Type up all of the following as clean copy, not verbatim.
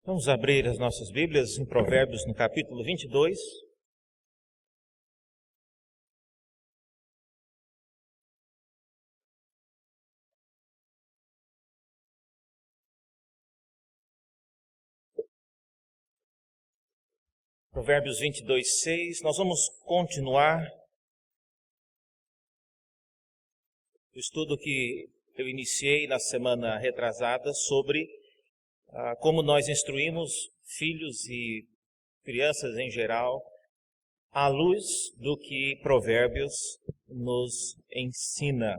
Vamos abrir as nossas Bíblias em Provérbios, no capítulo 22. Provérbios 22, 6. Nós vamos continuar o estudo que eu iniciei na semana retrasada sobre como nós instruímos filhos e crianças em geral à luz do que Provérbios nos ensina.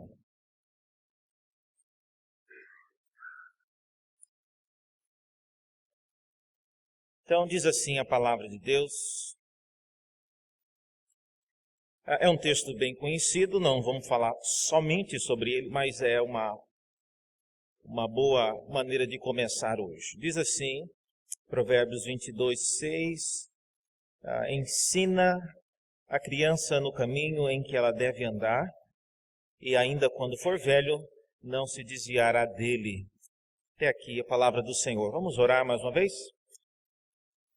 Então diz assim a palavra de Deus. É um texto bem conhecido, não vamos falar somente sobre ele, mas é uma boa maneira de começar hoje. Diz assim, Provérbios 22, 6, ensina a criança no caminho em que ela deve andar, e ainda quando for velho, não se desviará dele. Até aqui a palavra do Senhor. Vamos orar mais uma vez?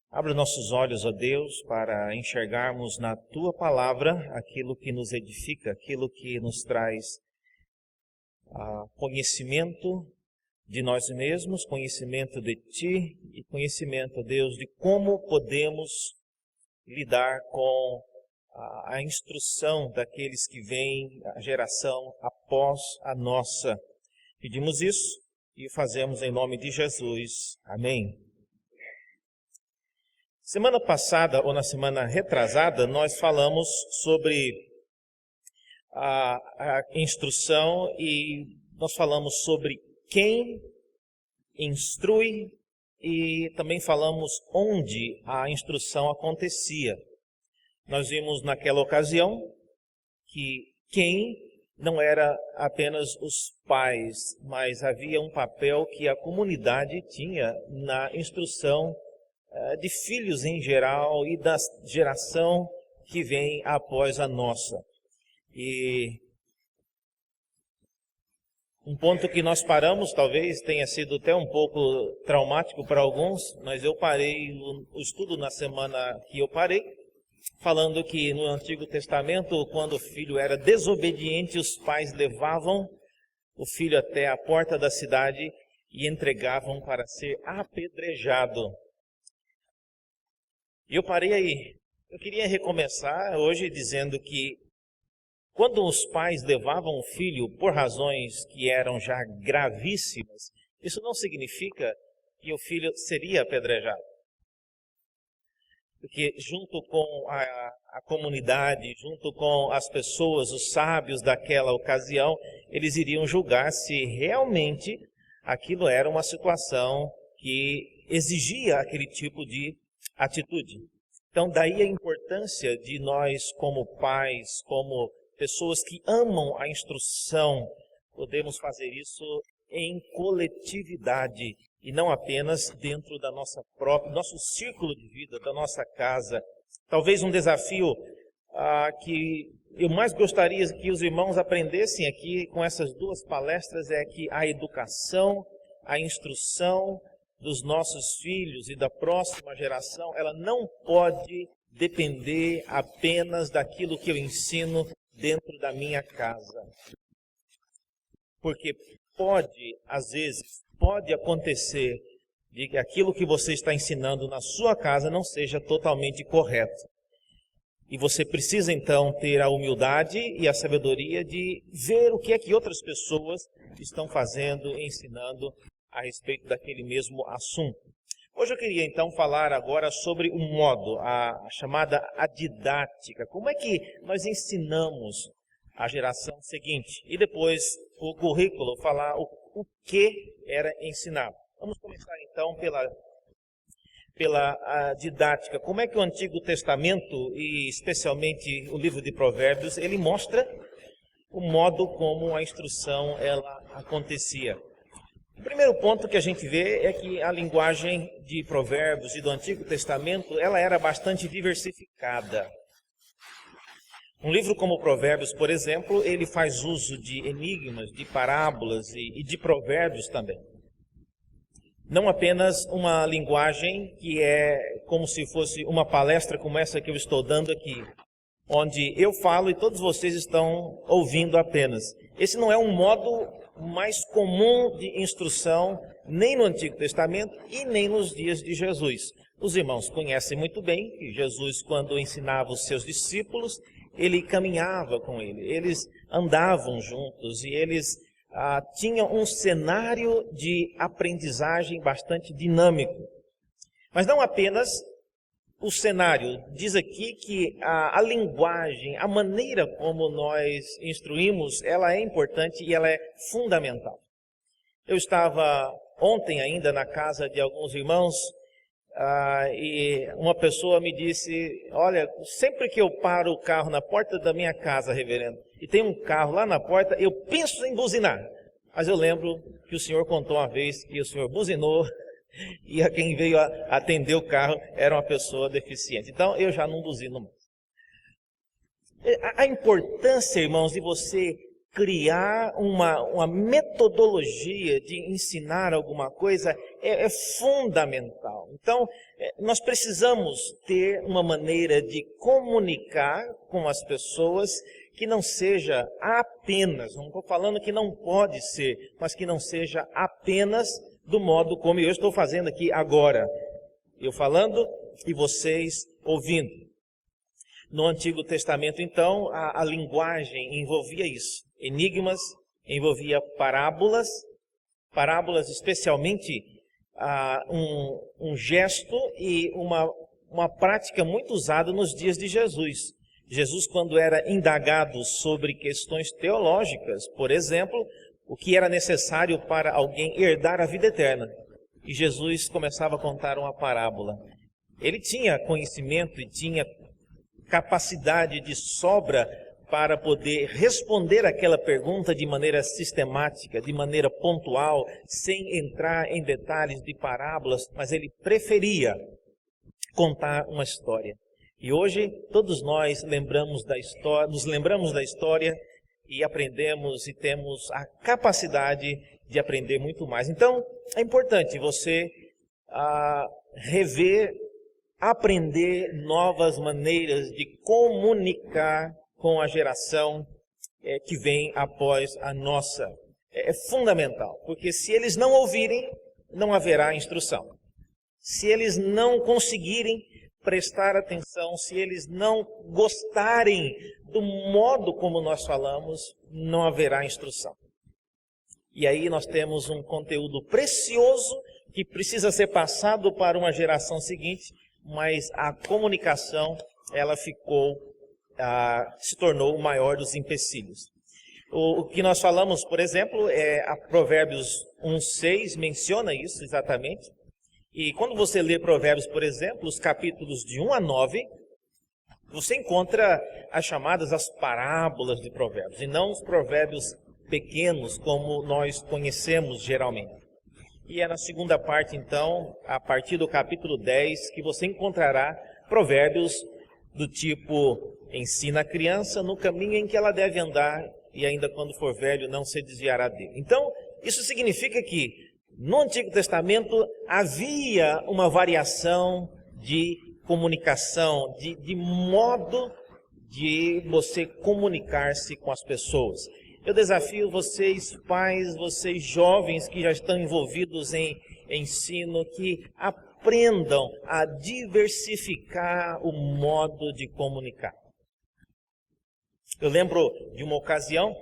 Abra nossos olhos, ó Deus, para enxergarmos na Tua palavra aquilo que nos edifica, aquilo que nos traz conhecimento de nós mesmos, conhecimento de Ti e conhecimento, Deus, de como podemos lidar com a instrução daqueles que vêm, a geração após a nossa. Pedimos isso e fazemos em nome de Jesus. Amém. Semana passada, ou na semana retrasada, nós falamos sobre a instrução e nós falamos sobre quem instrui e também falamos onde a instrução acontecia. Nós vimos naquela ocasião que quem não era apenas os pais, mas havia um papel que a comunidade tinha na instrução de filhos em geral e da geração que vem após a nossa. E um ponto que nós paramos, talvez tenha sido até um pouco traumático para alguns, mas eu parei o estudo na semana que eu parei, falando que no Antigo Testamento, quando o filho era desobediente, os pais levavam o filho até a porta da cidade e entregavam para ser apedrejado. E eu parei aí. Eu queria recomeçar hoje dizendo que quando os pais levavam o filho por razões que eram já gravíssimas, isso não significa que o filho seria apedrejado. Porque junto com a comunidade, junto com as pessoas, os sábios daquela ocasião, eles iriam julgar se realmente aquilo era uma situação que exigia aquele tipo de atitude. Então, daí a importância de nós, como pais, como pessoas que amam a instrução, podemos fazer isso em coletividade e não apenas dentro da nosso círculo de vida, da nossa casa. Talvez um desafio que eu mais gostaria que os irmãos aprendessem aqui com essas duas palestras é que a educação, a instrução dos nossos filhos e da próxima geração, ela não pode depender apenas daquilo que eu ensino dentro da minha casa. Porque às vezes, pode acontecer de que aquilo que você está ensinando na sua casa não seja totalmente correto. E você precisa então ter a humildade e a sabedoria de ver o que é que outras pessoas estão fazendo, ensinando a respeito daquele mesmo assunto. Hoje eu queria então falar agora sobre o modo, a chamada didática. Como é que nós ensinamos a geração seguinte? E depois o currículo, falar o que era ensinado. Vamos começar então pela didática. Como é que o Antigo Testamento, e especialmente o livro de Provérbios, ele mostra o modo como a instrução ela acontecia. O primeiro ponto que a gente vê é que a linguagem de Provérbios e do Antigo Testamento, ela era bastante diversificada. Um livro como Provérbios, por exemplo, ele faz uso de enigmas, de parábolas e de provérbios também. Não apenas uma linguagem que é como se fosse uma palestra como essa que eu estou dando aqui, onde eu falo e todos vocês estão ouvindo apenas. Esse não é um modo mais comum de instrução, nem no Antigo Testamento e nem nos dias de Jesus. Os irmãos conhecem muito bem que Jesus, quando ensinava os seus discípulos, ele caminhava com eles andavam juntos e eles tinham um cenário de aprendizagem bastante dinâmico. Mas não apenas o cenário, diz aqui que a linguagem, a maneira como nós instruímos, ela é importante e ela é fundamental. Eu estava ontem ainda na casa de alguns irmãos e uma pessoa me disse, olha, sempre que eu paro o carro na porta da minha casa, reverendo, e tem um carro lá na porta, eu penso em buzinar. Mas eu lembro que o senhor contou uma vez que o senhor buzinou e a quem veio atender o carro era uma pessoa deficiente. Então, eu já não buzino mais. A importância, irmãos, de você criar uma metodologia de ensinar alguma coisa é fundamental. Então, nós precisamos ter uma maneira de comunicar com as pessoas que não seja apenas, não estou falando que não pode ser, mas que não seja apenas do modo como eu estou fazendo aqui agora. Eu falando e vocês ouvindo. No Antigo Testamento, então, a linguagem envolvia isso. Enigmas, envolvia parábolas especialmente um gesto e uma prática muito usada nos dias de Jesus. Jesus, quando era indagado sobre questões teológicas, por exemplo, o que era necessário para alguém herdar a vida eterna, e Jesus começava a contar uma parábola. Ele tinha conhecimento e tinha capacidade de sobra para poder responder aquela pergunta de maneira sistemática, de maneira pontual, sem entrar em detalhes de parábolas, mas ele preferia contar uma história. E hoje todos nós nos lembramos da história e aprendemos e temos a capacidade de aprender muito mais. Então, é importante você aprender novas maneiras de comunicar com a geração que vem após a nossa. É fundamental, porque se eles não ouvirem, não haverá instrução. Se eles não conseguirem prestar atenção, se eles não gostarem do modo como nós falamos, não haverá instrução. E aí nós temos um conteúdo precioso que precisa ser passado para uma geração seguinte, mas a comunicação, ela se tornou o maior dos empecilhos. O que nós falamos, por exemplo, a Provérbios 1:6 menciona isso exatamente. E quando você lê Provérbios, por exemplo, os capítulos de 1 a 9, você encontra as chamadas as parábolas de Provérbios, e não os provérbios pequenos como nós conhecemos geralmente. E é na segunda parte, então, a partir do capítulo 10, que você encontrará provérbios do tipo: ensina a criança no caminho em que ela deve andar, e ainda quando for velho não se desviará dele. Então, isso significa que no Antigo Testamento havia uma variação de comunicação, de modo de você comunicar-se com as pessoas. Eu desafio vocês, pais, vocês jovens que já estão envolvidos em ensino, que aprendam a diversificar o modo de comunicar. Eu lembro de uma ocasião,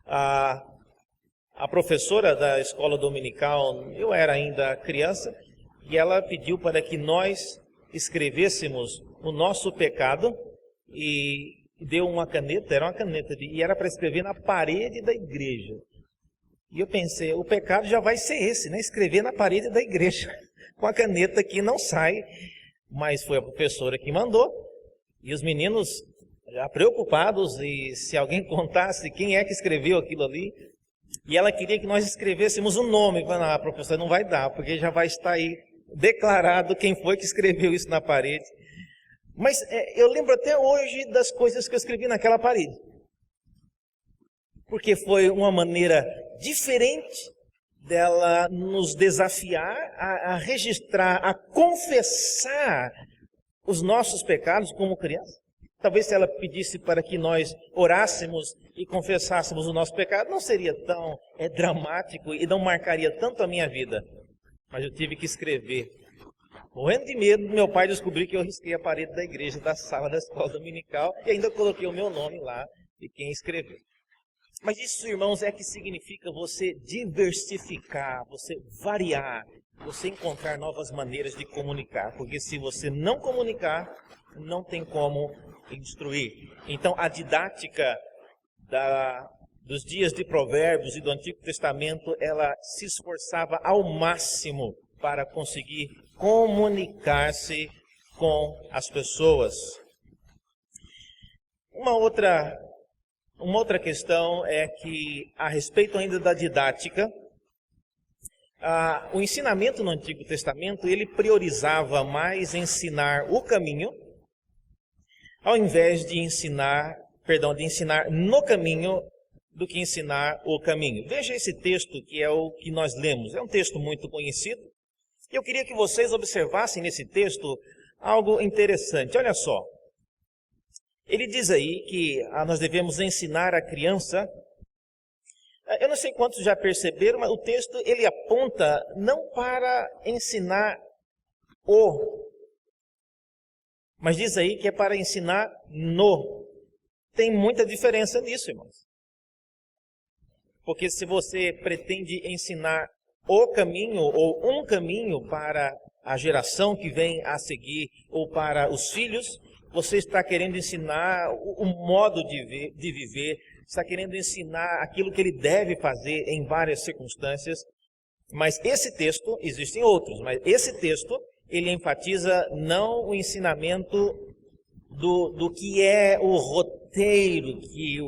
a professora da escola dominical, eu era ainda criança, e ela pediu para que nós escrevêssemos o nosso pecado e deu uma caneta, e era para escrever na parede da igreja. E eu pensei, o pecado já vai ser esse, né? Escrever na parede da igreja, com a caneta que não sai. Mas foi a professora que mandou, e os meninos já preocupados, e se alguém contasse quem é que escreveu aquilo ali, e ela queria que nós escrevêssemos o nome. Ah, professor, não vai dar, porque já vai estar aí declarado quem foi que escreveu isso na parede. Mas eu lembro até hoje das coisas que eu escrevi naquela parede. Porque foi uma maneira diferente dela nos desafiar a registrar, a confessar os nossos pecados como criança. Talvez se ela pedisse para que nós orássemos e confessássemos o nosso pecado, não seria tão dramático e não marcaria tanto a minha vida. Mas eu tive que escrever. Morrendo de medo, meu pai descobriu que eu risquei a parede da igreja, da sala da escola dominical, e ainda coloquei o meu nome lá de quem escreveu. Mas isso, irmãos, é que significa você diversificar, você variar, você encontrar novas maneiras de comunicar. Porque se você não comunicar, não tem como instruir. Então, a didática dos dias de Provérbios e do Antigo Testamento, ela se esforçava ao máximo para conseguir comunicar-se com as pessoas. Uma outra questão é que, a respeito ainda da didática, o ensinamento no Antigo Testamento, ele priorizava mais ensinar o caminho, ao invés de ensinar no caminho do que ensinar o caminho. Veja esse texto que é o que nós lemos. É um texto muito conhecido. E eu queria que vocês observassem nesse texto algo interessante. Olha só. Ele diz aí que nós devemos ensinar a criança. Eu não sei quantos já perceberam, mas o texto ele aponta não para ensinar mas diz aí que é para ensinar no. Tem muita diferença nisso, irmãos. Porque se você pretende ensinar o caminho ou um caminho para a geração que vem a seguir ou para os filhos, você está querendo ensinar o modo de viver, está querendo ensinar aquilo que ele deve fazer em várias circunstâncias. Mas esse texto, existem outros, mas esse texto, ele enfatiza não o ensinamento do que é o roteiro que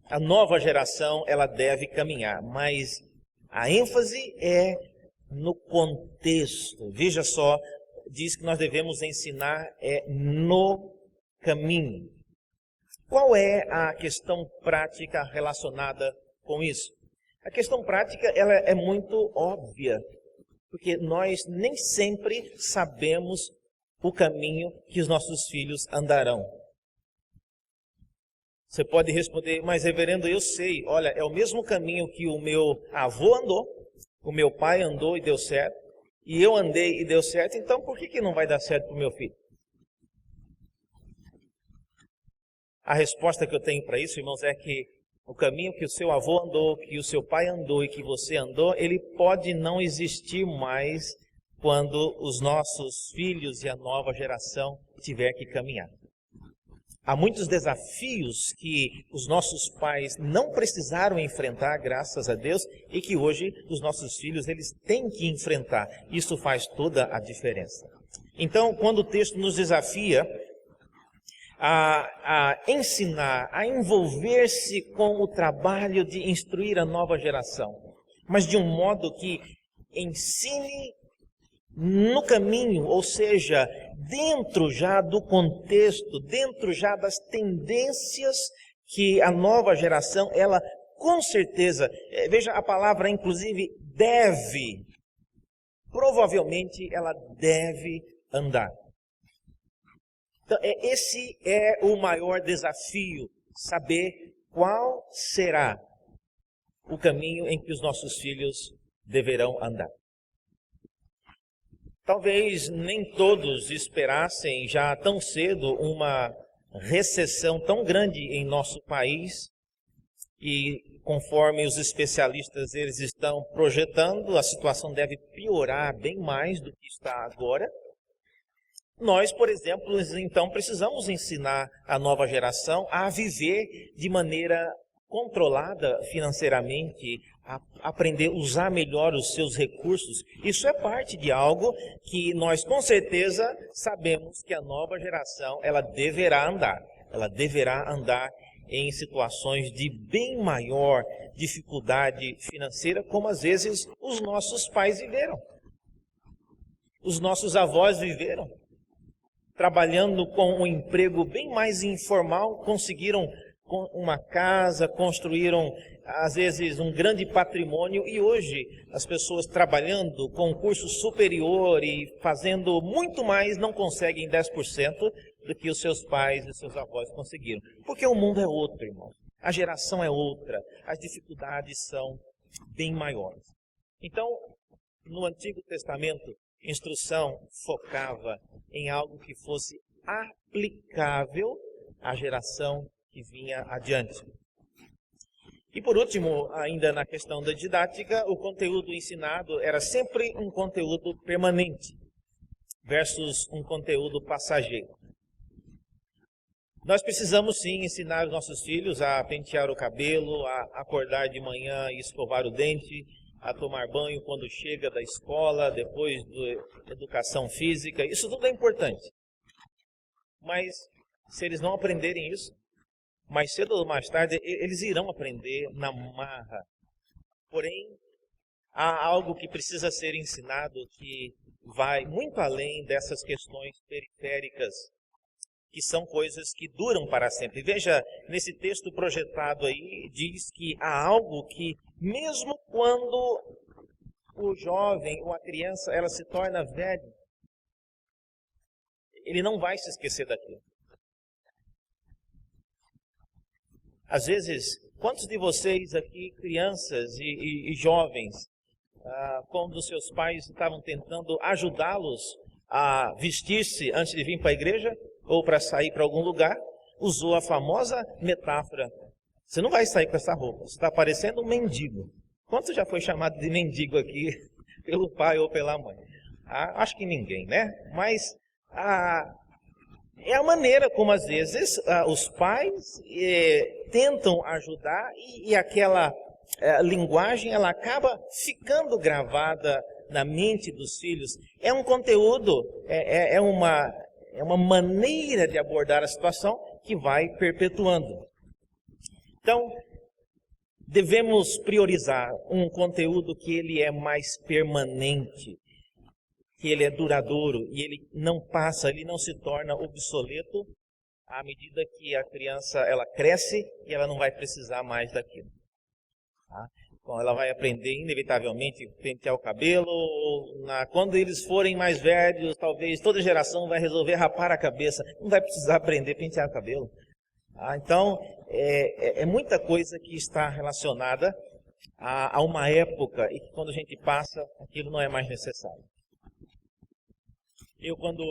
a nova geração ela deve caminhar, mas a ênfase é no contexto. Veja só, diz que nós devemos ensinar no caminho. Qual é a questão prática relacionada com isso? A questão prática ela é muito óbvia, porque nós nem sempre sabemos o caminho que os nossos filhos andarão. Você pode responder, mas reverendo, eu sei. Olha, é o mesmo caminho que o meu avô andou, o meu pai andou e deu certo, e eu andei e deu certo, então por que não vai dar certo para o meu filho? A resposta que eu tenho para isso, irmãos, é que o caminho que o seu avô andou, que o seu pai andou e que você andou, ele pode não existir mais quando os nossos filhos e a nova geração tiver que caminhar. Há muitos desafios que os nossos pais não precisaram enfrentar, graças a Deus, e que hoje os nossos filhos eles têm que enfrentar. Isso faz toda a diferença. Então, quando o texto nos desafia a ensinar, a envolver-se com o trabalho de instruir a nova geração, mas de um modo que ensine no caminho, ou seja, dentro já do contexto, dentro já das tendências que a nova geração, ela com certeza, veja a palavra inclusive deve, provavelmente ela deve andar. Então, esse é o maior desafio, saber qual será o caminho em que os nossos filhos deverão andar. Talvez nem todos esperassem já tão cedo uma recessão tão grande em nosso país e conforme os especialistas eles estão projetando, a situação deve piorar bem mais do que está agora. Nós, por exemplo, então precisamos ensinar a nova geração a viver de maneira controlada financeiramente, a aprender a usar melhor os seus recursos. Isso é parte de algo que nós com certeza sabemos que a nova geração ela deverá andar. Ela deverá andar em situações de bem maior dificuldade financeira, como às vezes os nossos pais viveram. Os nossos avós viveram. Trabalhando com um emprego bem mais informal, conseguiram uma casa, construíram, às vezes, um grande patrimônio, e hoje as pessoas trabalhando com curso superior e fazendo muito mais não conseguem 10% do que os seus pais e seus avós conseguiram. Porque o mundo é outro, irmão. A geração é outra, as dificuldades são bem maiores. Então, no Antigo Testamento, instrução focava em algo que fosse aplicável à geração que vinha adiante. E por último, ainda na questão da didática, o conteúdo ensinado era sempre um conteúdo permanente versus um conteúdo passageiro. Nós precisamos sim ensinar os nossos filhos a pentear o cabelo, a acordar de manhã e escovar o dente, a tomar banho quando chega da escola, depois da educação física. Isso tudo é importante. Mas se eles não aprenderem isso, mais cedo ou mais tarde eles irão aprender na marra. Porém, há algo que precisa ser ensinado que vai muito além dessas questões periféricas, que são coisas que duram para sempre. Veja, nesse texto projetado aí, diz que há algo que, mesmo quando o jovem ou a criança ela se torna velho, ele não vai se esquecer daquilo. Às vezes, quantos de vocês aqui, crianças e jovens, quando os seus pais estavam tentando ajudá-los a vestir-se antes de vir para a igreja ou para sair para algum lugar, usou a famosa metáfora: você não vai sair com essa roupa, você está parecendo um mendigo. Quanto já foi chamado de mendigo aqui pelo pai ou pela mãe? Acho que ninguém, né? Mas é a maneira como às vezes os pais tentam ajudar e aquela linguagem ela acaba ficando gravada na mente dos filhos. É um conteúdo, é uma maneira de abordar a situação que vai perpetuando. Então, devemos priorizar um conteúdo que ele é mais permanente, que ele é duradouro e ele não passa, ele não se torna obsoleto à medida que a criança ela cresce e ela não vai precisar mais daquilo. Tá? Então, ela vai aprender inevitavelmente a pentear o cabelo. Quando eles forem mais velhos, talvez toda geração vai resolver rapar a cabeça. Não vai precisar aprender a pentear o cabelo. Então, é muita coisa que está relacionada a uma época e que quando a gente passa, aquilo não é mais necessário. Eu, quando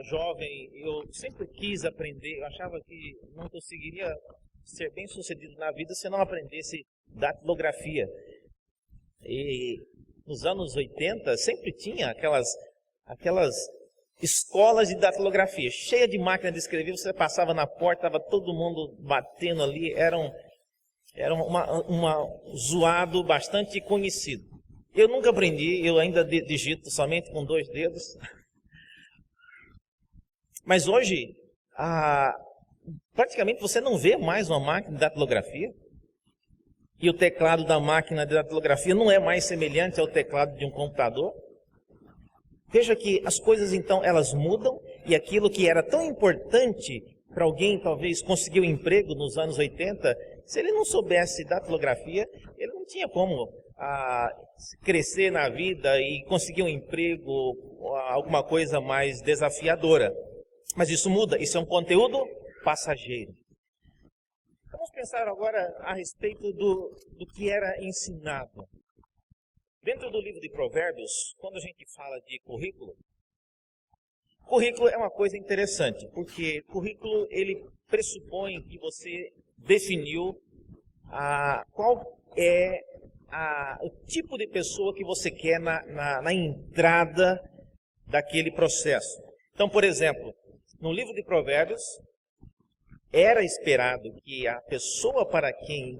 jovem, eu sempre quis aprender. Eu achava que não conseguiria ser bem sucedido na vida se não aprendesse datilografia. E nos anos 80 sempre tinha aquelas escolas de datilografia, cheia de máquina de escrever. Você passava na porta, estava todo mundo batendo ali. Era um zoado bastante conhecido. Eu nunca aprendi, eu ainda digito somente com 2 dedos. Mas hoje, praticamente você não vê mais uma máquina de datilografia. E o teclado da máquina de datilografia não é mais semelhante ao teclado de um computador. Veja que as coisas então elas mudam e aquilo que era tão importante para alguém talvez conseguir um emprego nos anos 80, se ele não soubesse datilografia, ele não tinha como crescer na vida e conseguir um emprego, alguma coisa mais desafiadora. Mas isso muda, isso é um conteúdo passageiro. Vamos pensar agora a respeito do que era ensinado. Dentro do livro de Provérbios, quando a gente fala de currículo é uma coisa interessante, porque currículo ele pressupõe que você definiu qual é o tipo de pessoa que você quer na entrada daquele processo. Então, por exemplo, no livro de Provérbios, era esperado que a pessoa para quem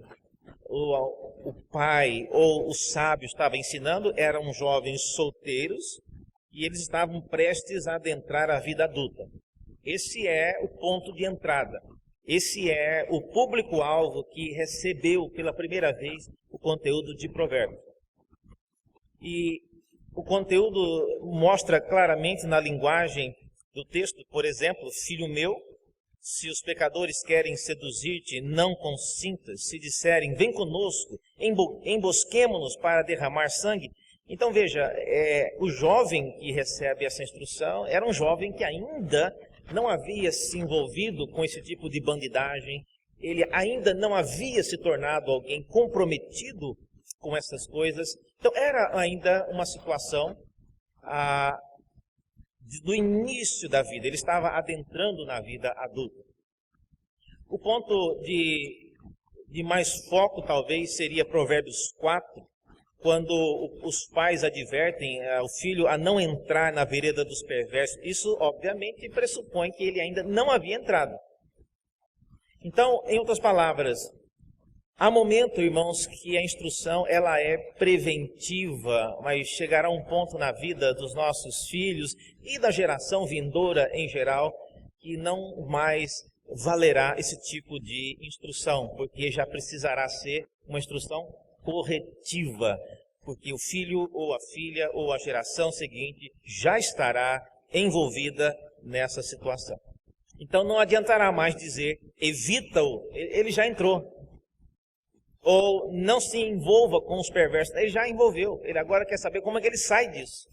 o pai ou o sábio estava ensinando eram jovens solteiros e eles estavam prestes a adentrar a vida adulta. Esse é o ponto de entrada. Esse é o público-alvo que recebeu pela primeira vez o conteúdo de Provérbios. E o conteúdo mostra claramente na linguagem do texto, por exemplo, filho meu, Se os pecadores querem seduzir-te, não consintas. Se disserem, vem conosco, embosquemo-nos para derramar sangue. Então veja, o jovem que recebe essa instrução era um jovem que ainda não havia se envolvido com esse tipo de bandidagem, ele ainda não havia se tornado alguém comprometido com essas coisas. Então era ainda uma situação do início da vida, ele estava adentrando na vida adulta. O ponto de mais foco talvez seria Provérbios 4, quando os pais advertem o filho a não entrar na vereda dos perversos. Isso obviamente pressupõe que ele ainda não havia entrado. Então, em outras palavras, há momento, irmãos, que a instrução ela é preventiva, mas chegará um ponto na vida dos nossos filhos e da geração vindoura em geral que não mais valerá esse tipo de instrução, porque já precisará ser uma instrução corretiva, porque o filho ou a filha ou a geração seguinte já estará envolvida nessa situação. Então não adiantará mais dizer, evita-o, ele já entrou. Ou não se envolva com os perversos, ele já envolveu, ele agora quer saber como é que ele sai disso.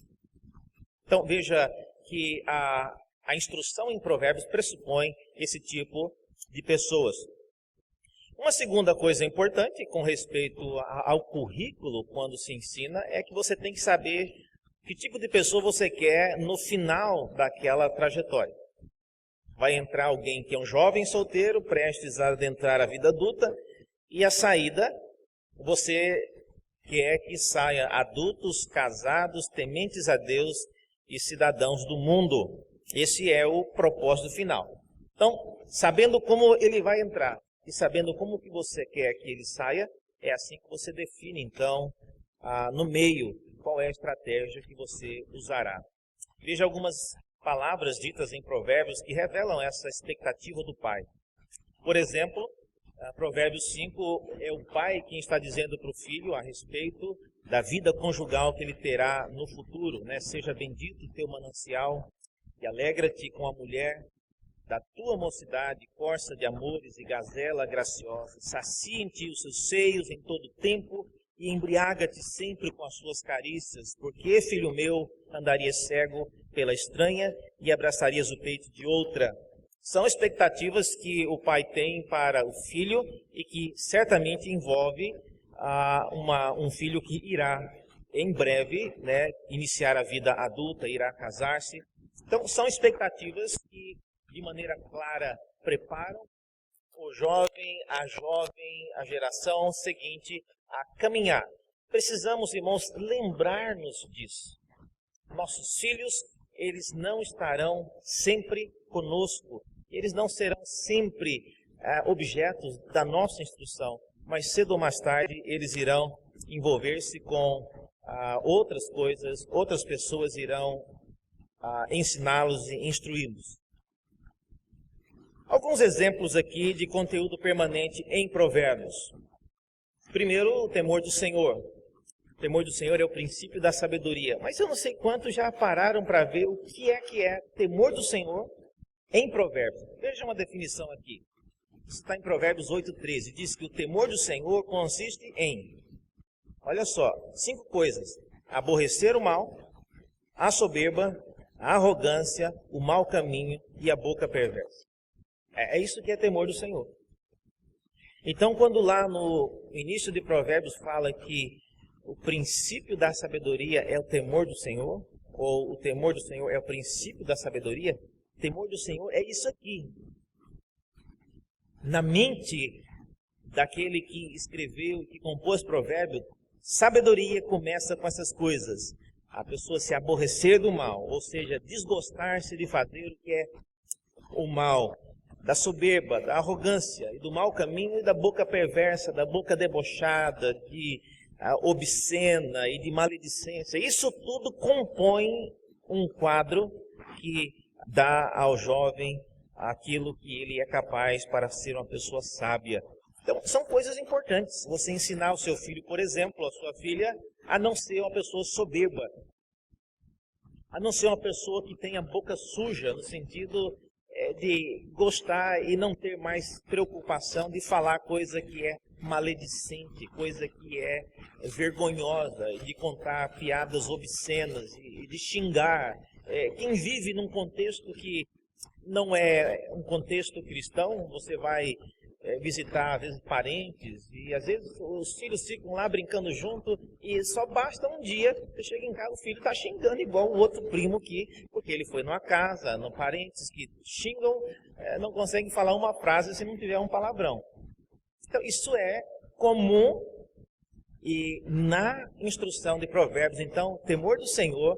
Então veja que a instrução em Provérbios pressupõe esse tipo de pessoas. Uma segunda coisa importante com respeito ao currículo quando se ensina é que você tem que saber que tipo de pessoa você quer no final daquela trajetória. Vai entrar alguém que é um jovem solteiro, prestes a adentrar a vida adulta, e a saída, você quer que saia adultos, casados, tementes a Deus e cidadãos do mundo. Esse é o propósito final. Então, sabendo como ele vai entrar e sabendo como que você quer que ele saia, é assim que você define, então, no meio, qual é a estratégia que você usará. Veja algumas palavras ditas em Provérbios que revelam essa expectativa do pai. Por exemplo, Provérbios 5 é o pai quem está dizendo para o filho a respeito da vida conjugal que ele terá no futuro, né? Seja bendito o teu manancial e alegra-te com a mulher da tua mocidade, corça de amores e gazela graciosa. Sacia em ti os seus seios em todo tempo e embriaga-te sempre com as suas carícias, porque, filho meu, andarias cego pela estranha e abraçarias o peito de outra. São expectativas que o pai tem para o filho e que certamente envolve um filho que irá em breve, né, iniciar a vida adulta, irá casar-se. Então são expectativas que de maneira clara preparam o jovem, a geração seguinte a caminhar. Precisamos, irmãos, lembrar-nos disso. Nossos filhos, eles não estarão sempre conosco. Eles não serão sempre objetos da nossa instrução, mas cedo ou mais tarde eles irão envolver-se com outras coisas, outras pessoas irão ensiná-los e instruí-los. Alguns exemplos aqui de conteúdo permanente em Provérbios. Primeiro, o temor do Senhor. O temor do Senhor é o princípio da sabedoria. Mas eu não sei quantos já pararam para ver o que é temor do Senhor em Provérbios. Veja uma definição aqui. Isso está em Provérbios 8,13. Diz que o temor do Senhor consiste em, olha só, 5 coisas. Aborrecer o mal, a soberba, a arrogância, o mau caminho e a boca perversa. É isso que é temor do Senhor. Então, quando lá no início de Provérbios fala que o princípio da sabedoria é o temor do Senhor, ou o temor do Senhor é o princípio da sabedoria, o temor do Senhor é isso aqui. Na mente daquele que escreveu e que compôs Provérbios, sabedoria começa com essas coisas. A pessoa se aborrecer do mal, ou seja, desgostar-se de fazer o que é o mal, da soberba, da arrogância e do mau caminho e da boca perversa, da boca debochada, de obscena e de maledicência. Isso tudo compõe um quadro que dá ao jovem aquilo que ele é capaz para ser uma pessoa sábia. Então, são coisas importantes. Você ensinar o seu filho, por exemplo, a sua filha, a não ser uma pessoa soberba, a não ser uma pessoa que tenha boca suja, no sentido de gostar e não ter mais preocupação de falar coisa que é maledicente, coisa que é vergonhosa, de contar piadas obscenas e de xingar. Quem vive num contexto que não é um contexto cristão, você vai visitar, às vezes, parentes, e às vezes os filhos ficam lá brincando junto, e só basta um dia, você chega em casa, o filho está xingando igual o outro primo porque ele foi numa casa, no parentes que xingam, não conseguem falar uma frase se não tiver um palavrão. Então, isso é comum, e na instrução de Provérbios, então, o temor do Senhor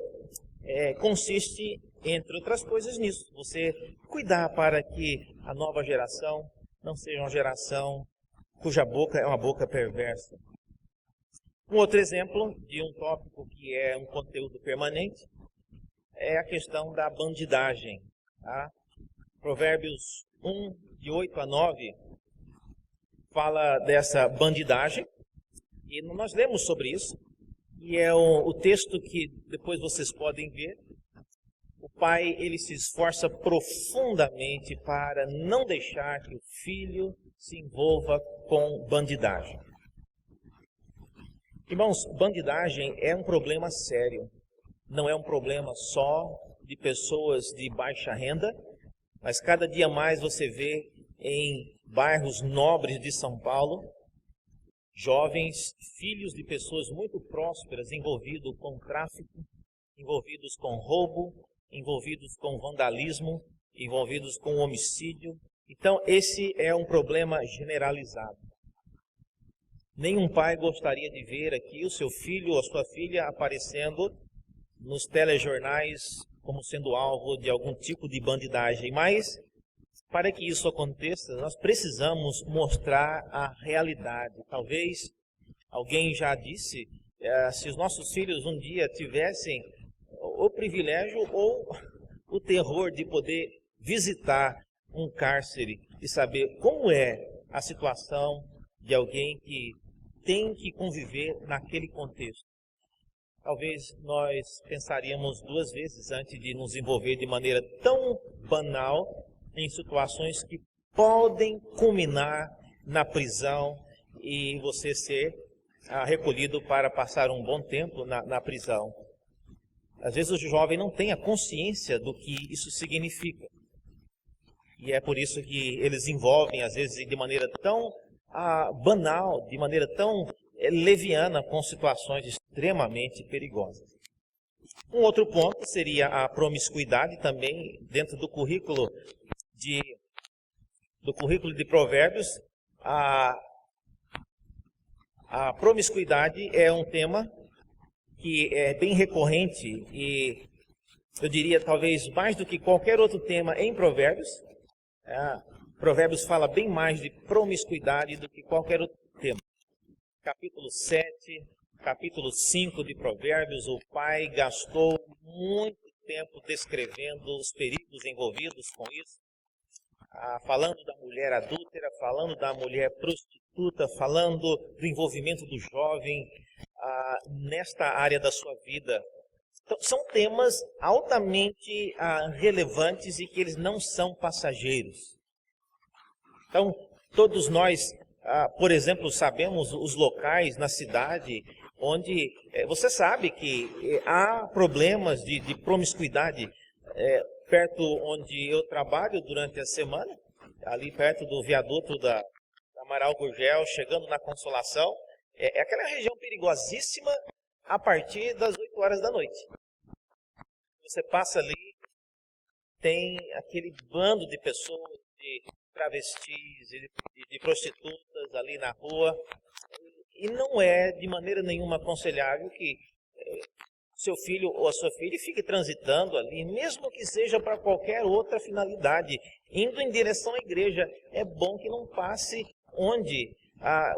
consiste, entre outras coisas, nisso. Você cuidar para que a nova geração não seja uma geração cuja boca é uma boca perversa. Um outro exemplo de um tópico que é um conteúdo permanente é a questão da bandidagem. Tá? Provérbios 1, de 8 a 9, fala dessa bandidagem, e nós lemos sobre isso, e é o texto que depois vocês podem ver. O pai, ele se esforça profundamente para não deixar que o filho se envolva com bandidagem. Irmãos, bandidagem é um problema sério. Não é um problema só de pessoas de baixa renda, mas cada dia mais você vê em bairros nobres de São Paulo, jovens, filhos de pessoas muito prósperas, envolvidos com tráfico, envolvidos com roubo, envolvidos com vandalismo, envolvidos com homicídio. Então, esse é um problema generalizado. Nenhum pai gostaria de ver aqui o seu filho ou a sua filha aparecendo nos telejornais como sendo alvo de algum tipo de bandidagem. Mas, para que isso aconteça, nós precisamos mostrar a realidade. Talvez alguém já disse, se os nossos filhos um dia tivessem o privilégio ou o terror de poder visitar um cárcere e saber como é a situação de alguém que tem que conviver naquele contexto. Talvez nós pensaríamos duas vezes antes de nos envolver de maneira tão banal em situações que podem culminar na prisão e você ser recolhido para passar um bom tempo na prisão. Às vezes o jovem não tem a consciência do que isso significa. E é por isso que eles envolvem, às vezes, de maneira tão banal, de maneira tão leviana, com situações extremamente perigosas. Um outro ponto seria a promiscuidade, também dentro do currículo de Provérbios. A promiscuidade é um tema que é bem recorrente e eu diria talvez mais do que qualquer outro tema em Provérbios. Provérbios fala bem mais de promiscuidade do que qualquer outro tema. Capítulo 7, capítulo 5 de Provérbios, o pai gastou muito tempo descrevendo os perigos envolvidos com isso, falando da mulher adúltera, falando da mulher prostituta, falando do envolvimento do jovem nesta área da sua vida. Então, são temas altamente relevantes e que eles não são passageiros. Então, todos nós, por exemplo, sabemos os locais na cidade onde você sabe que há problemas de promiscuidade perto onde eu trabalho durante a semana, ali perto do viaduto da Amaral Gurgel, chegando na Consolação. É aquela região perigosíssima a partir das 8 horas da noite. Você passa ali, tem aquele bando de pessoas, de travestis, de prostitutas ali na rua. E não é de maneira nenhuma aconselhável que seu filho ou a sua filha fique transitando ali, mesmo que seja para qualquer outra finalidade, indo em direção à igreja. É bom que não passe onde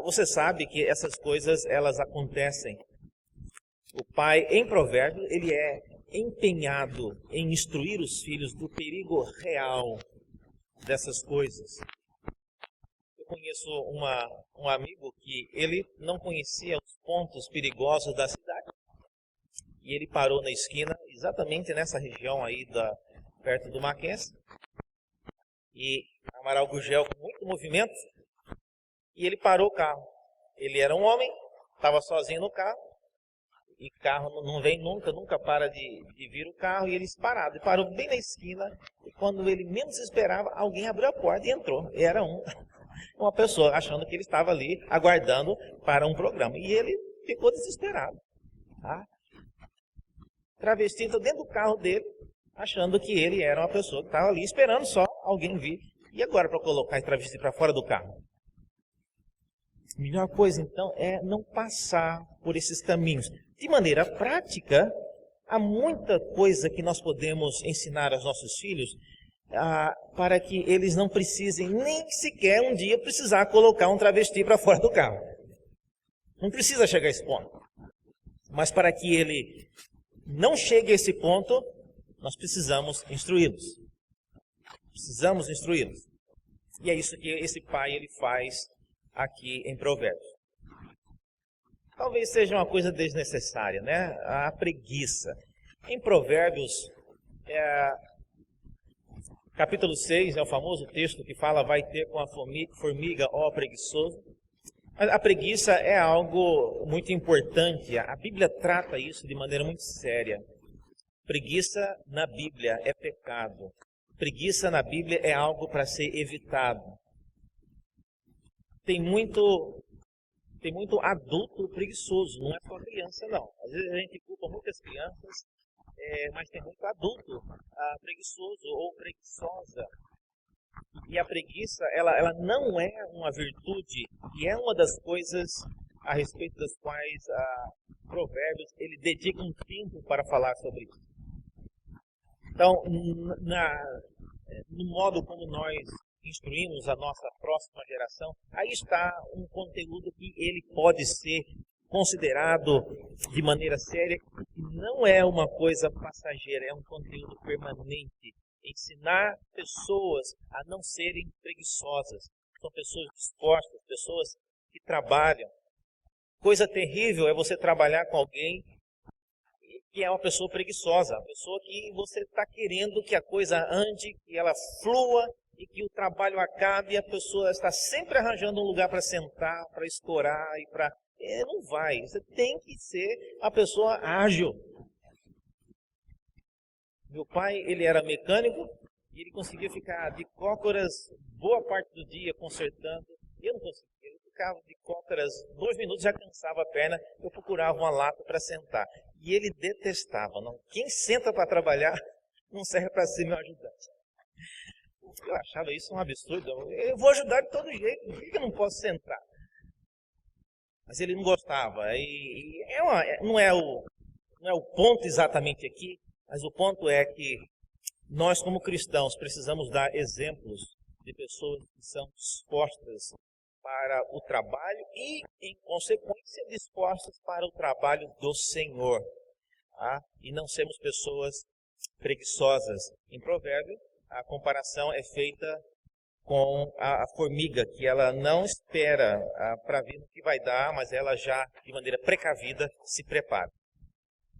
você sabe que essas coisas elas acontecem. O pai, em Provérbios, ele é empenhado em instruir os filhos do perigo real dessas coisas. Eu conheço um amigo que ele não conhecia os pontos perigosos da cidade. E ele parou na esquina, exatamente nessa região aí perto do Mackenzie. e Amaral Gurgel com muito movimento, e ele parou o carro. Ele era um homem, estava sozinho no carro, e carro não vem nunca para de vir o carro, e ele parado, e parou bem na esquina, e quando ele menos esperava, alguém abriu a porta e entrou. Era uma pessoa achando que ele estava ali aguardando para um programa, e ele ficou desesperado. Tá? Travestido dentro do carro dele, achando que ele era uma pessoa que estava ali esperando só alguém vir. E agora para colocar esse travesti para fora do carro? A melhor coisa então é não passar por esses caminhos. De maneira prática, há muita coisa que nós podemos ensinar aos nossos filhos para que eles não precisem nem sequer um dia precisar colocar um travesti para fora do carro. Não precisa chegar a esse ponto. Mas para que ele não chegue a esse ponto, nós precisamos instruí-los. Precisamos instruí-los. E é isso que esse pai ele faz aqui em Provérbios. Talvez seja uma coisa desnecessária, né? A preguiça. Em Provérbios, capítulo 6, é o famoso texto que fala: vai ter com a formiga, ó preguiçoso. Mas a preguiça é algo muito importante. A Bíblia trata isso de maneira muito séria. Preguiça na Bíblia é pecado. Preguiça na Bíblia é algo para ser evitado. Tem muito adulto preguiçoso, não é só criança não. Às vezes a gente culpa muitas crianças, mas tem muito adulto preguiçoso ou preguiçosa. E a preguiça, ela não é uma virtude, e é uma das coisas a respeito das quais Provérbios ele dedica um tempo para falar sobre isso. Então, no modo como nós instruímos a nossa próxima geração, aí está um conteúdo que ele pode ser considerado de maneira séria, e não é uma coisa passageira, é um conteúdo permanente. Ensinar pessoas a não serem preguiçosas. São pessoas dispostas, pessoas que trabalham. Coisa terrível é você trabalhar com alguém que é uma pessoa preguiçosa, uma pessoa que você está querendo que a coisa ande, que ela flua e que o trabalho acabe, e a pessoa está sempre arranjando um lugar para sentar, para escorar e para... não vai, você tem que ser a pessoa ágil. Meu pai, ele era mecânico e ele conseguia ficar de cócoras boa parte do dia consertando. Eu não conseguia, ele ficava de cócoras 2 minutos, já cansava a perna, eu procurava uma lata para sentar. E ele detestava, não. Quem senta para trabalhar não serve para ser meu ajudante. Eu achava isso um absurdo. Eu vou ajudar de todo jeito, por que eu não posso sentar? Mas ele não gostava. Não é o ponto exatamente aqui, mas o ponto é que nós, como cristãos, precisamos dar exemplos de pessoas que são dispostas para o trabalho e, em consequência, dispostas para o trabalho do Senhor. Tá? E não sermos pessoas preguiçosas. Em Provérbio, a comparação é feita com a formiga, que ela não espera para ver o que vai dar, mas ela já, de maneira precavida, se prepara.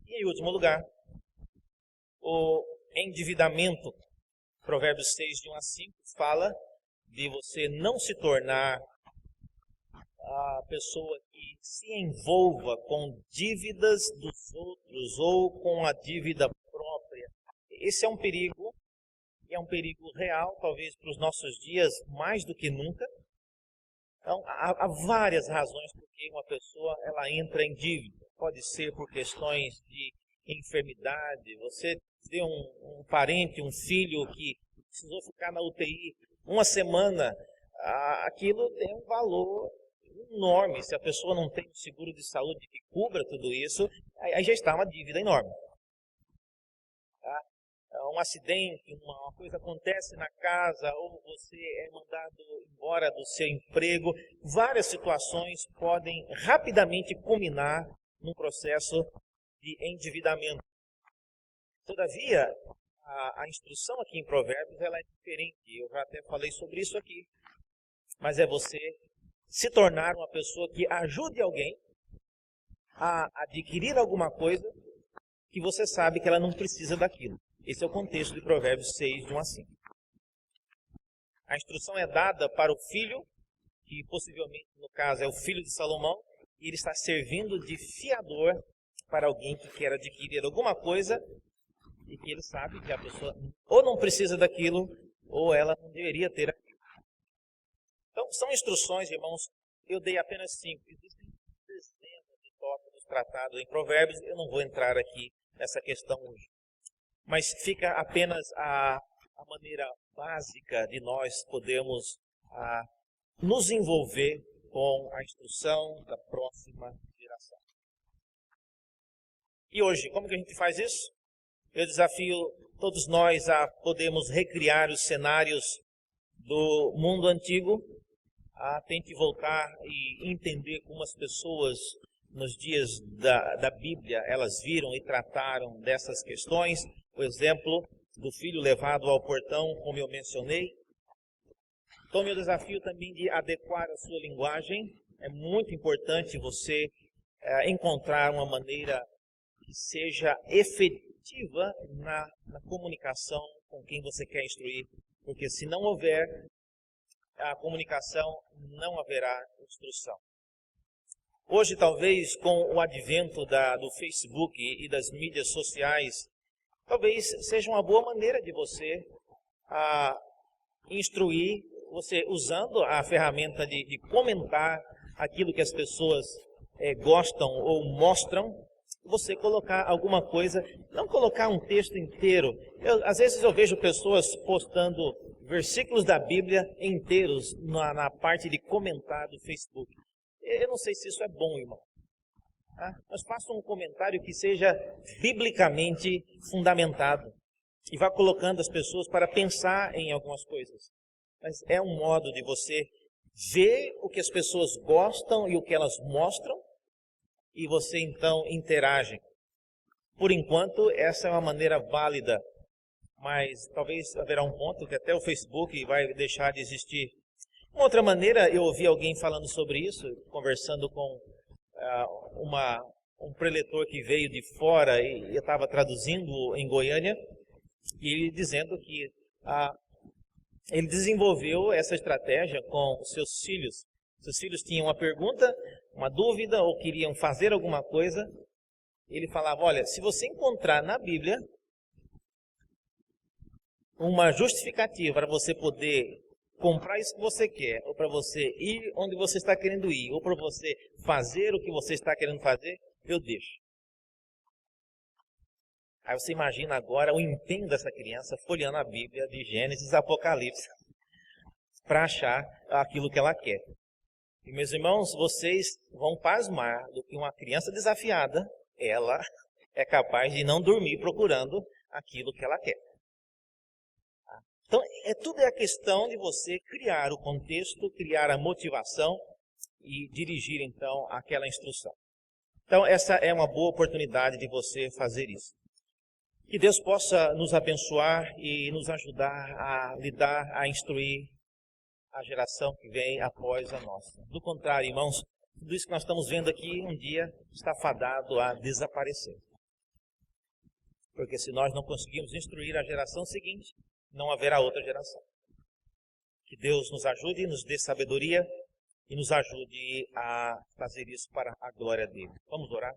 E, em último lugar, o endividamento. Provérbios 6, de 1 a 5, fala de você não se tornar a pessoa que se envolva com dívidas dos outros ou com a dívida própria. Esse é um perigo, e é um perigo real, talvez para os nossos dias mais do que nunca. Então, há várias razões por que uma pessoa ela entra em dívida. Pode ser por questões de enfermidade, você tem um parente, um filho que precisou ficar na UTI uma semana, aquilo tem um valor enorme. Se a pessoa não tem um seguro de saúde que cubra tudo isso, aí já está uma dívida enorme. Tá? Um acidente, uma coisa acontece na casa, ou você é mandado embora do seu emprego, várias situações podem rapidamente culminar num processo de endividamento. Todavia, a instrução aqui em Provérbios ela é diferente. Eu já até falei sobre isso aqui. Mas é você se tornar uma pessoa que ajude alguém a adquirir alguma coisa que você sabe que ela não precisa daquilo. Esse é o contexto de Provérbios 6, de 1 a 5. A instrução é dada para o filho, que possivelmente, no caso, é o filho de Salomão, e ele está servindo de fiador para alguém que quer adquirir alguma coisa e que ele sabe que a pessoa ou não precisa daquilo, ou ela não deveria ter aquilo. Então, são instruções, irmãos, eu dei apenas 5. Existem dezenas de tópicos tratados em Provérbios, eu não vou entrar aqui nessa questão hoje. Mas fica apenas a maneira básica de nós podermos nos envolver com a instrução da próxima geração. E hoje, como que a gente faz isso? Eu desafio todos nós a podermos recriar os cenários do mundo antigo, a tentar voltar e entender como as pessoas nos dias da Bíblia, elas viram e trataram dessas questões. O exemplo do filho levado ao portão, como eu mencionei. Então, meu desafio também de adequar a sua linguagem. É muito importante você encontrar uma maneira que seja efetiva na comunicação com quem você quer instruir. Porque se não houver a comunicação, não haverá instrução. Hoje, talvez, com o advento do Facebook e das mídias sociais, talvez seja uma boa maneira de você instruir, você usando a ferramenta de comentar aquilo que as pessoas gostam ou mostram, você colocar alguma coisa, não colocar um texto inteiro. Às vezes eu vejo pessoas postando versículos da Bíblia inteiros na parte de comentar do Facebook. Eu não sei se isso é bom, irmão. Mas faça um comentário que seja biblicamente fundamentado e vá colocando as pessoas para pensar em algumas coisas. Mas é um modo de você ver o que as pessoas gostam e o que elas mostram e você então interage. Por enquanto, essa é uma maneira válida, mas talvez haverá um ponto que até o Facebook vai deixar de existir. Uma outra maneira, eu ouvi alguém falando sobre isso, conversando com um preletor que veio de fora e eu estava traduzindo em Goiânia, e ele dizendo que ele desenvolveu essa estratégia com seus filhos. Seus filhos tinham uma pergunta, uma dúvida ou queriam fazer alguma coisa. Ele falava, olha, se você encontrar na Bíblia uma justificativa para você poder comprar isso que você quer, ou para você ir onde você está querendo ir, ou para você fazer o que você está querendo fazer, eu deixo. Aí você imagina agora o empenho dessa criança folheando a Bíblia de Gênesis a Apocalipse para achar aquilo que ela quer. E meus irmãos, vocês vão pasmar do que uma criança desafiada, ela é capaz de não dormir procurando aquilo que ela quer. Então, tudo é a questão de você criar o contexto, criar a motivação e dirigir, então, aquela instrução. Então, essa é uma boa oportunidade de você fazer isso. Que Deus possa nos abençoar e nos ajudar a lidar, a instruir a geração que vem após a nossa. Do contrário, irmãos, tudo isso que nós estamos vendo aqui, um dia está fadado a desaparecer. Porque se nós não conseguirmos instruir a geração seguinte, não haverá outra geração. Que Deus nos ajude, nos dê sabedoria e nos ajude a fazer isso para a glória dele. Vamos orar?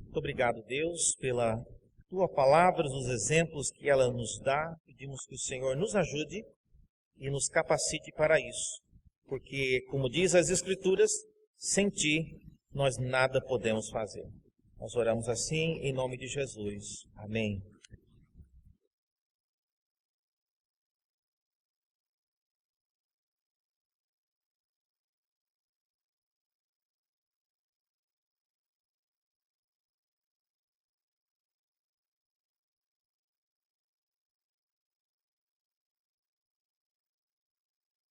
Muito obrigado, Deus, pela tua palavra, os exemplos que ela nos dá. Pedimos que o Senhor nos ajude e nos capacite para isso. Porque, como diz as Escrituras, sem ti nós nada podemos fazer. Nós oramos assim em nome de Jesus. Amém.